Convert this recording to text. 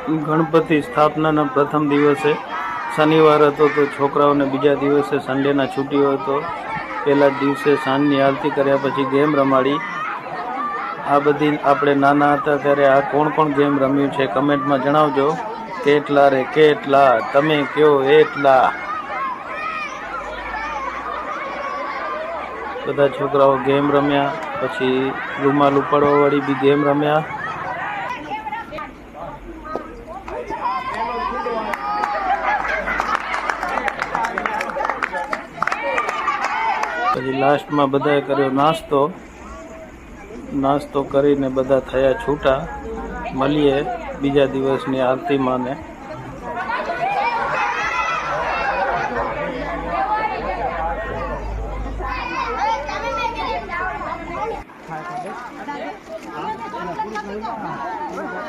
ગણપતિ સ્થાપનાના પ્રથમ દિવસે શનિવાર હતો તો છોકરાઓને બીજા દિવસે સન્ડેના છૂટી હોય તો પહેલા દિવસે સાંજની આરતી કર્યા પછી ગેમ રમાડી। આ બધી આપણે નાના હતા ત્યારે આ કોણ કોણ ગેમ રમ્યું છે કમેન્ટમાં જણાવજો। કેટલા રે કેટલા, તમે કયો એટલા। બધા છોકરાઓ ગેમ રમ્યા, પછી રૂમાલ ઉપાડવાવાળી બી ગેમ રમ્યા। પછી લાસ્ટમાં બધાએ કર્યો નાસ્તો કરીને બધા થયા છૂટા। મળીએ બીજા દિવસની આરતીમાં ને